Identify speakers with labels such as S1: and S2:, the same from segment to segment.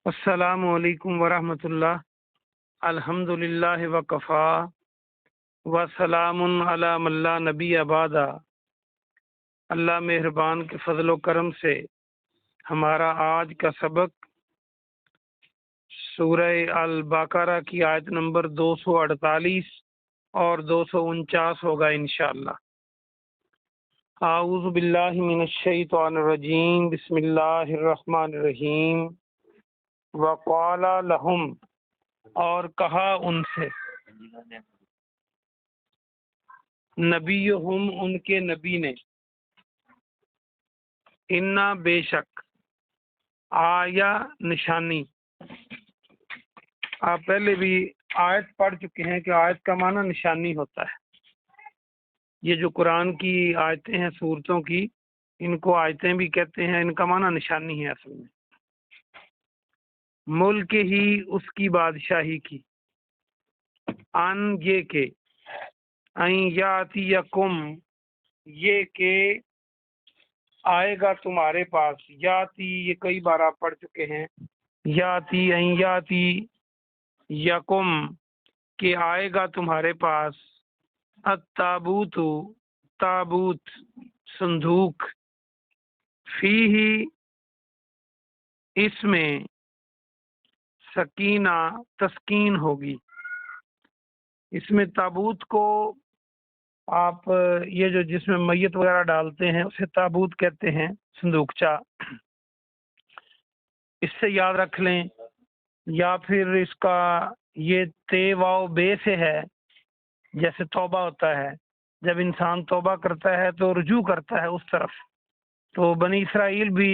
S1: السلام علیکم ورحمۃ اللہ۔ الحمد للہ وکفا وسلام علی من لا نبی بعد۔ اللہ مہربان کے فضل و کرم سے ہمارا آج کا سبق سورہ البقرہ کی آیت نمبر 248 اور 249 ہوگا انشاءاللہ۔ اعوذ باللہ من الشیطان الرجیم، بسم اللہ الرحمن الرحیم۔ وقال لہم، اور کہا ان سے، نبیہم، ان کے نبی نے، انا، بے شک، آیا، نشانی۔ آپ پہلے بھی آیت پڑھ چکے ہیں کہ آیت کا معنی نشانی ہوتا ہے۔ یہ جو قرآن کی آیتیں ہیں سورتوں کی، ان کو آیتیں بھی کہتے ہیں، ان کا معنی نشانی ہے اصل میں۔ ملک ہی، اس کی بادشاہی کی، ان، یہ کہ، این یاتیکم، یہ کہ آئے گا تمہارے پاس، یاتی، یہ کئی بار آپ پڑھ چکے ہیں، یاتی، این یاتی یکم، کہ آئے گا تمہارے پاس، التابوت، تابوت، صندوق، فی ہی، اس میں، سکینہ، تسکین ہوگی۔ اس میں تابوت کو آپ یہ جو جس میں میت وغیرہ ڈالتے ہیں اسے تابوت کہتے ہیں، صندوقچہ، اس سے یاد رکھ لیں۔ یا پھر اس کا یہ تے واو بے سے ہے، جیسے توبہ ہوتا ہے، جب انسان توبہ کرتا ہے تو رجوع کرتا ہے اس طرف، تو بنی اسرائیل بھی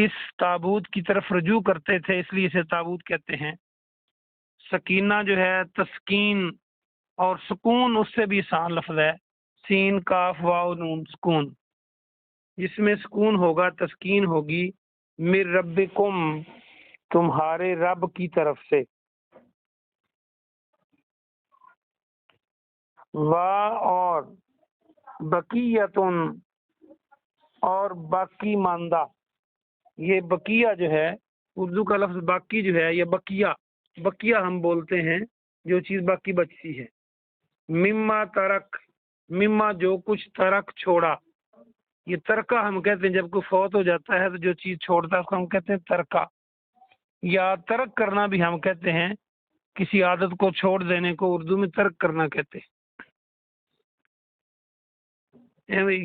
S1: اس تابوت کی طرف رجوع کرتے تھے، اس لیے اسے تابوت کہتے ہیں۔ سکینہ جو ہے تسکین اور سکون، اس سے بھی آسان لفظ ہے، سین، کاف، واو، نون، سکون۔ جس میں سکون ہوگا، تسکین ہوگی، من ربکم، تمہارے رب کی طرف سے، اور بقیتن، اور باقی ماندہ۔ یہ بقیہ جو ہے، اردو کا لفظ باقی جو ہے، یہ بقیہ ہم بولتے ہیں جو چیز باقی بچتی ہے۔ مما ترک، مما جو کچھ، ترک چھوڑا، یہ ترکہ ہم کہتے ہیں، جب کوئی فوت ہو جاتا ہے تو جو چیز چھوڑتا ہے اس کو ہم کہتے ہیں ترکہ، یا ترک کرنا بھی ہم کہتے ہیں، کسی عادت کو چھوڑ دینے کو اردو میں ترک کرنا کہتے ہیں۔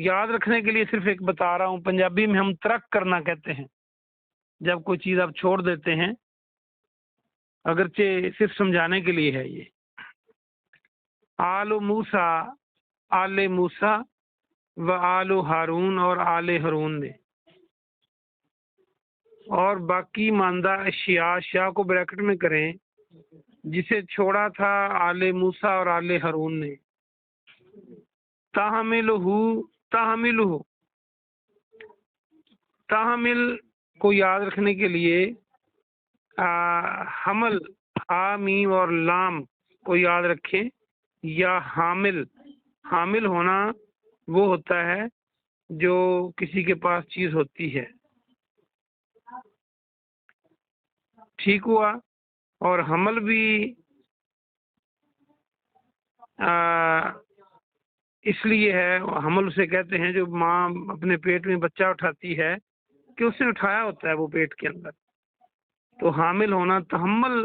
S1: یاد رکھنے کے لیے صرف ایک بتا رہا ہوں، پنجابی میں ہم ترک کرنا کہتے ہیں جب کوئی چیز آپ چھوڑ دیتے ہیں، اگرچہ صرف سمجھانے کے لیے ہے یہ۔ آل موسیٰ، آل موسیٰ، و آل ہارون، اور آل ہارون نے، اور باقی ماندہ اشیاء، شاہ کو بریکٹ میں کریں، جسے چھوڑا تھا آل موسیٰ اور آل ہارون نے۔ تحملہ، تحمل کو یاد رکھنے کے لیے حمل، ہا، میم اور لام کو یاد رکھیں، یا حامل۔ حامل ہونا وہ ہوتا ہے جو کسی کے پاس چیز ہوتی ہے، ٹھیک ہوا۔ اور حمل بھی اس لیے ہے، حمل اسے کہتے ہیں جو ماں اپنے پیٹ میں بچہ اٹھاتی ہے کہ اس نے اٹھایا ہوتا ہے وہ پیٹ کے اندر، تو حامل ہونا، تحمل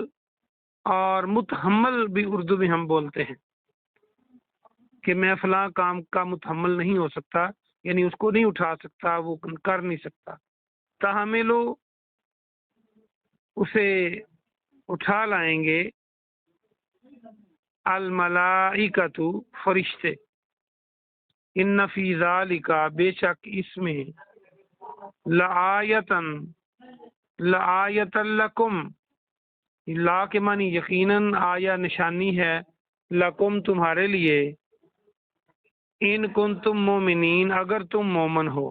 S1: اور متحمل بھی اردو میں ہم بولتے ہیں کہ میں فلاں کام کا متحمل نہیں ہو سکتا، یعنی اس کو نہیں اٹھا سکتا، وہ کر نہیں سکتا۔ تحملو، اسے اٹھا لائیں گے، الملائکۃ، فرشتے، ان فی ذالک، بے شک اس میں، لآیتن، لآیت لکم، لا کے معنی یقیناً، آیا نشانی ہے، لکم تمہارے لیے، ان کنتم مومنین، اگر تم مومن ہو،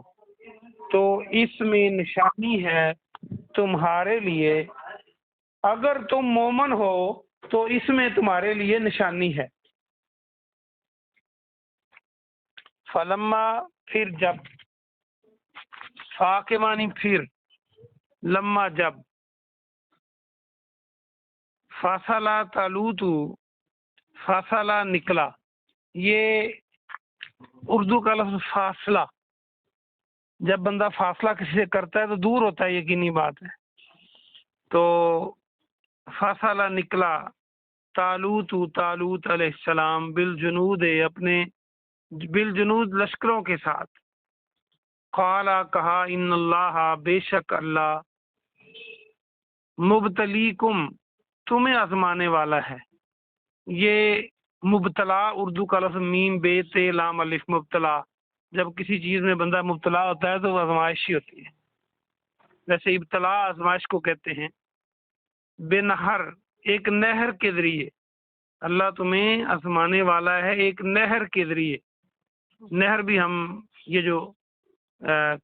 S1: تو اس میں نشانی ہے تمہارے لیے، اگر تم مومن ہو تو اس میں تمہارے لیے نشانی ہے۔ فلما، پھر جب، فا کے معنی پھر، لما جب، فاصلہ تالوت، فاصلہ نکلا، یہ اردو کا لفظ فاصلہ، جب بندہ فاصلہ کسی سے کرتا ہے تو دور ہوتا ہے، یقینی بات ہے. تو فاصلہ نکلا تالوت، تالوت علیہ السلام، بالجنود، اپنے بالجنود لشکروں کے ساتھ. قالا کہا، ان اللہ بے شک اللہ، مبتلیکم تمہیں آزمانے والا ہے. یہ مبتلا اردو کا لفظ میم بے تے لام الف مبتلا، جب کسی چیز میں بندہ مبتلا ہوتا ہے تو وہ آزمائش ہی ہوتی ہے. ویسے ابتلا آزمائش کو کہتے ہیں. بے نہر، ایک نہر کے ذریعے، اللہ تمہیں آزمانے والا ہے ایک نہر کے ذریعے. نہر بھی ہم یہ جو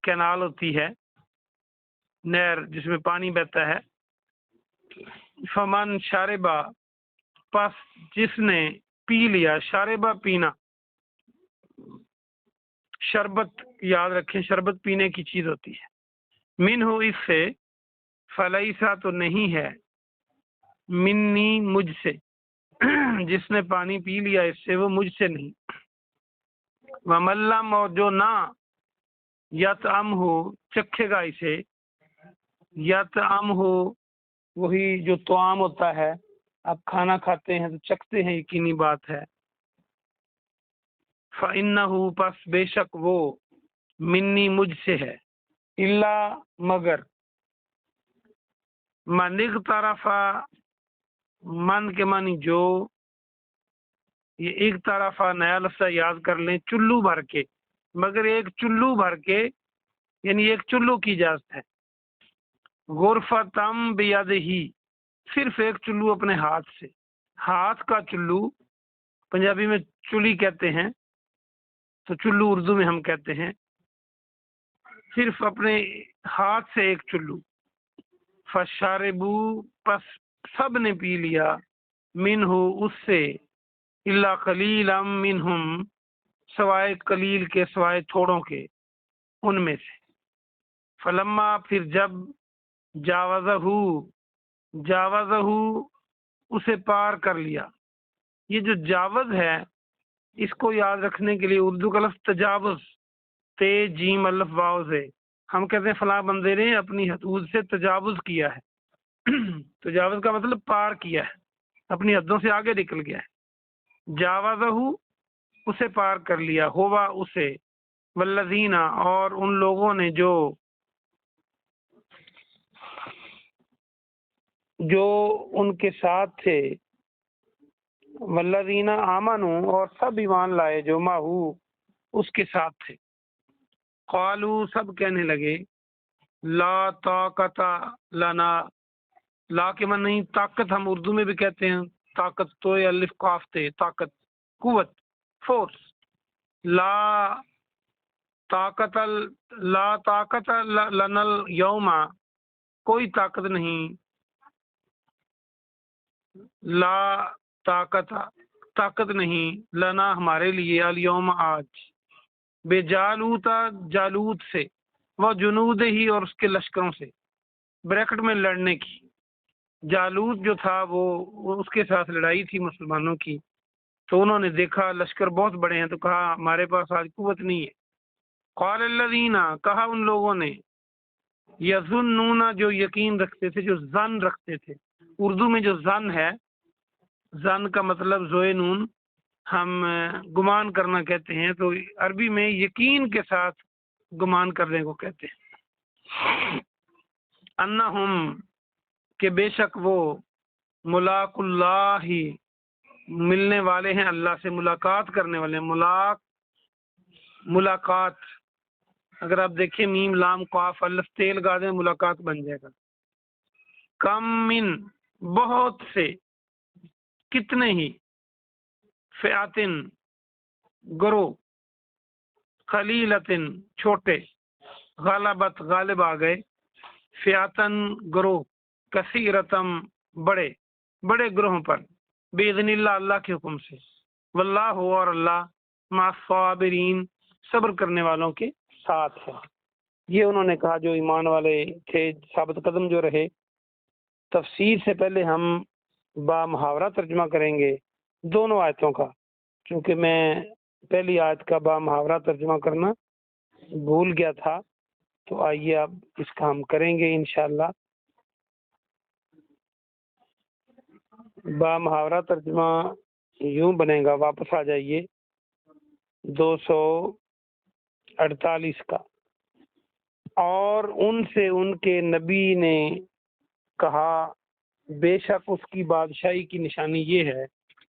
S1: کینال ہوتی ہے، نہر جس میں پانی بہتا ہے. فمن شاربا، پس جس نے پی لیا، شاربا پینا، شربت یاد رکھیں، شربت پینے کی چیز ہوتی ہے. من ہو اس سے، فلیسا تو نہیں ہے، منی مجھ سے، جس نے پانی پی لیا اس سے وہ مجھ سے نہیں. وملم، اور جو نہ یطعم ہو چکھے گا اسے، یطعم ہو وہی جو طعام ہوتا ہے، آپ کھانا کھاتے ہیں تو چکھتے ہیں، یقینی بات ہے. فَإِنَّهُ، پس بے شک وہ، منی مجھ سے ہے، الا مگر، من اغترف، من کے معنی جو، یہ ایک طرفہ نیا لفظ یاد کر لیں، چلو بھر کے، مگر ایک چلو بھر کے، یعنی ایک چلو کی اجازت ہے. غرفتم بیدہی، صرف ایک چلو اپنے ہاتھ سے. ہاتھ کا چلو پنجابی میں چلی کہتے ہیں، تو چلو اردو میں ہم کہتے ہیں. صرف اپنے ہاتھ سے ایک چلو. فشاربو، پس سب نے پی لیا، منہ اس سے، الا قلیلا منہم، سوائے قلیل کے، سوائے تھوڑوں کے، ان میں سے. فلما، پھر جب، جاوزہ اسے پار کر لیا. یہ جو جاوز ہے اس کو یاد رکھنے کے لیے اردو کا لفظ تجاوز، تے جیم الف واو سے، ہم کہتے ہیں فلاں بندے نے اپنی حدود سے تجاوز کیا ہے. تجاوز کا مطلب پار کیا ہے، اپنی حدوں سے آگے نکل گیا ہے. جاوزہ اسے پار کر لیا، ہوا اسے، والذین، اور ان لوگوں نے جو ان کے ساتھ تھے، والذین آمنوا، اور سب ایمان لائے جو ماہو اس کے ساتھ تھے. قالو، سب کہنے لگے، لا طاقت لنا، لا کے من نہیں، طاقت ہم اردو میں بھی کہتے ہیں، طاقت تو الف قاف تے، طاقت، قوت، فورس. لا طاقت، لا طاقت لنا اليوم، کوئی طاقت نہیں، لا طاقت نہیں، لنا ہمارے لیے، الیوم آج، بے جالوت، جالوت سے، وہ جنود ہی، اور اس کے لشکروں سے، بریکٹ میں لڑنے کی. جالوت جو تھا وہ اس کے ساتھ لڑائی تھی مسلمانوں کی، تو انہوں نے دیکھا لشکر بہت بڑے ہیں تو کہا ہمارے پاس آج قوت نہیں ہے. قال الذین، کہا ان لوگوں نے، یظنون، جو یقین رکھتے تھے، جو ظن رکھتے تھے. اردو میں جو ظن ہے، ظن کا مطلب زوئے نون، ہم گمان کرنا کہتے ہیں، تو عربی میں یقین کے ساتھ گمان کرنے کو کہتے ہیں. انہم، کہ بے شک وہ، ملاق اللہ ہی، ملنے والے ہیں اللہ سے، ملاقات کرنے والے ہیں. ملاقات، اگر آپ دیکھیں میم لام قاف الف تے لگا دیں ملاقات بن جائے گا. کم من، بہت سے، کتنے ہی، فئاتن، گروہ، قلیلتن، چھوٹے، غلبت، غالب آ گئے، فئاتن، گروہ، کثیرتم، بڑے گروہوں پر، باذن اللہ، اللہ کے حکم سے. واللہ، اور اللہ، مع الصابرین، صبر کرنے والوں کے ساتھ ہے. یہ انہوں نے کہا جو ایمان والے تھے، ثابت قدم جو رہے. تفسیر سے پہلے ہم با محاورہ ترجمہ کریں گے دونوں آیتوں کا، چونکہ میں پہلی آیت کا با محاورہ ترجمہ کرنا بھول گیا تھا، تو آئیے اب اس کا ہم کریں گے انشاءاللہ۔ با محاورہ ترجمہ یوں بنے گا، واپس آ جائیے 248 کا۔ اور ان سے ان کے نبی نے کہا بے شک اس کی بادشاہی کی نشانی یہ ہے،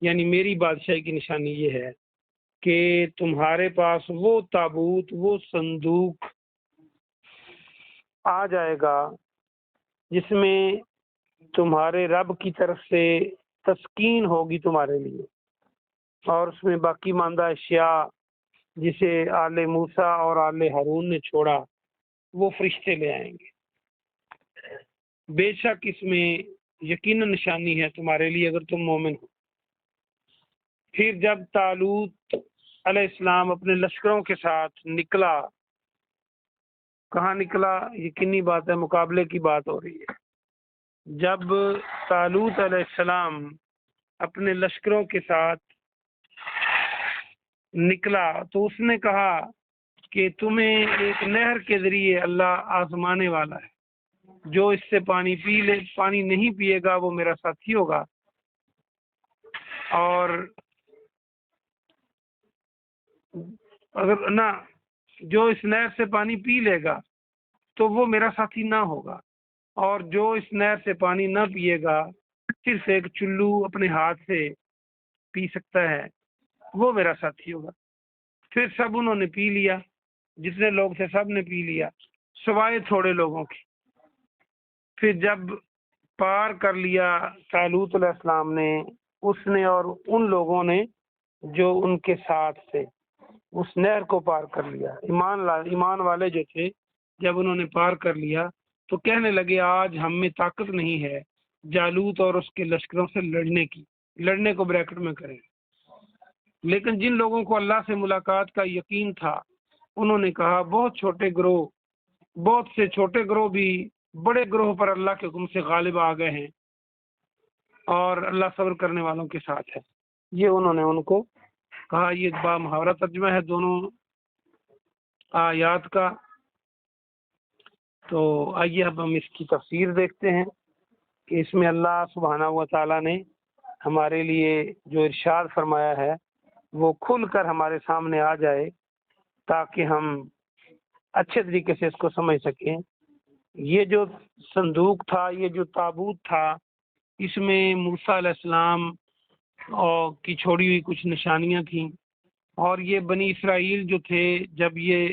S1: یعنی میری بادشاہی کی نشانی یہ ہے کہ تمہارے پاس وہ تابوت، وہ صندوق آ جائے گا جس میں تمہارے رب کی طرف سے تسکین ہوگی تمہارے لیے، اور اس میں باقی ماندہ اشیاء جسے آل موسیٰ اور آل ہارون نے چھوڑا وہ فرشتے لے آئیں گے۔ بے شک اس میں یقیناً نشانی ہے تمہارے لیے اگر تم مومن ہو۔ پھر جب طالوت علیہ السلام اپنے لشکروں کے ساتھ نکلا، کہاں نکلا؟ یقینی بات ہے، مقابلے کی بات ہو رہی ہے۔ جب طالوت علیہ السلام اپنے لشکروں کے ساتھ نکلا تو اس نے کہا کہ تمہیں ایک نہر کے ذریعے اللہ آزمانے والا ہے، جو اس سے پانی نہیں پیے گا وہ میرا ساتھی ہوگا، اور اگر نہ جو اس نہر سے پانی پی لے گا تو وہ میرا ساتھی نہ ہوگا، اور جو اس نہر سے پانی نہ پیے گا صرف ایک چلو اپنے ہاتھ سے پی سکتا ہے وہ میرا ساتھی ہوگا۔ پھر سب انہوں نے پی لیا، جتنے لوگ تھے سب نے پی لیا سوائے تھوڑے لوگوں کی۔ پھر جب پار کر لیا طالوت علیہ السلام نے، اس نے اور ان لوگوں نے جو ان کے ساتھ تھے، اس نہر کو پار کر لیا۔ ایمان والے جو تھے جب انہوں نے پار کر لیا تو کہنے لگے آج ہم میں طاقت نہیں ہے جالوت اور اس کے لشکروں سے لڑنے کو بریکٹ میں کریں۔ لیکن جن لوگوں کو اللہ سے ملاقات کا یقین تھا انہوں نے کہا بہت سے چھوٹے گروہ بھی بڑے گروہ پر اللہ کے حکم سے غالب آ گئے ہیں، اور اللہ صبر کرنے والوں کے ساتھ ہے۔ یہ انہوں نے ان کو کہا۔ یہ با محاورہ ترجمہ ہے دونوں آیات کا۔ تو آئیے اب ہم اس کی تفسیر دیکھتے ہیں کہ اس میں اللہ سبحانہ و تعالیٰ نے ہمارے لیے جو ارشاد فرمایا ہے وہ کھل کر ہمارے سامنے آ جائے تاکہ ہم اچھے طریقے سے اس کو سمجھ سکیں۔ یہ جو صندوق تھا، یہ جو تابوت تھا، اس میں موسیٰ علیہ السلام کی چھوڑی ہوئی کچھ نشانیاں تھیں، اور یہ بنی اسرائیل جو تھے جب یہ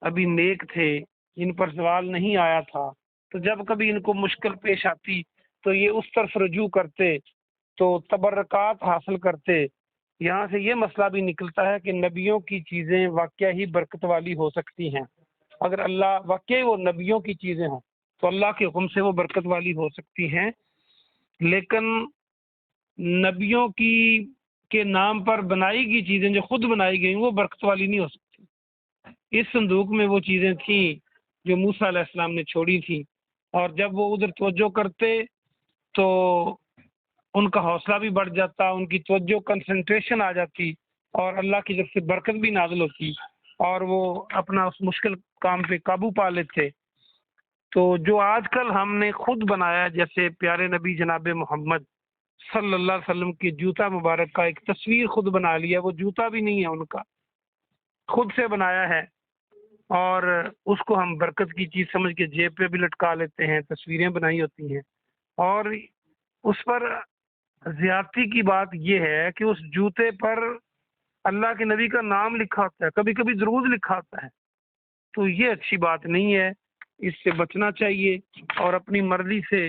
S1: ابھی نیک تھے، ان پر زوال نہیں آیا تھا، تو جب کبھی ان کو مشکل پیش آتی تو یہ اس طرف رجوع کرتے تو تبرکات حاصل کرتے۔ یہاں سے یہ مسئلہ بھی نکلتا ہے کہ نبیوں کی چیزیں واقعہ ہی برکت والی ہو سکتی ہیں۔ اگر اللہ واقعی وہ نبیوں کی چیزیں ہوں تو اللہ کے حکم سے وہ برکت والی ہو سکتی ہیں، لیکن نبیوں کے نام پر بنائی گئی چیزیں جو خود بنائی گئی وہ برکت والی نہیں ہو سکتی۔ اس صندوق میں وہ چیزیں تھیں جو موسیٰ علیہ السلام نے چھوڑی تھی، اور جب وہ ادھر توجہ کرتے تو ان کا حوصلہ بھی بڑھ جاتا، ان کی توجہ کنسنٹریشن آ جاتی، اور اللہ کی طرف سے برکت بھی نازل ہوتی، اور وہ اپنا اس مشکل کام پہ قابو پا لیتے۔ تو جو آج کل ہم نے خود بنایا، جیسے پیارے نبی جناب محمد صلی اللہ علیہ وسلم کی جوتا مبارک کا ایک تصویر خود بنا لیا، وہ جوتا بھی نہیں ہے ان کا، خود سے بنایا ہے، اور اس کو ہم برکت کی چیز سمجھ کے جیب پہ بھی لٹکا لیتے ہیں، تصویریں بنائی ہوتی ہیں، اور اس پر زیادتی کی بات یہ ہے کہ اس جوتے پر اللہ کے نبی کا نام لکھا ہوتا ہے، کبھی کبھی درود لکھا ہوتا ہے، تو یہ اچھی بات نہیں ہے، اس سے بچنا چاہیے، اور اپنی مرضی سے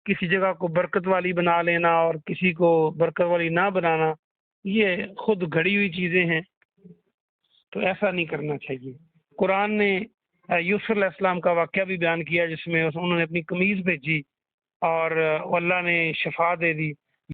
S1: کسی جگہ کو برکت والی بنا لینا اور کسی کو برکت والی نہ بنانا یہ خود گھڑی ہوئی چیزیں ہیں، تو ایسا نہیں کرنا چاہیے۔ قرآن نے یوسف علیہ السلام کا واقعہ بھی بیان کیا، جس میں انہوں نے اپنی قمیض بھیجی اور اللہ نے شفا دے دی،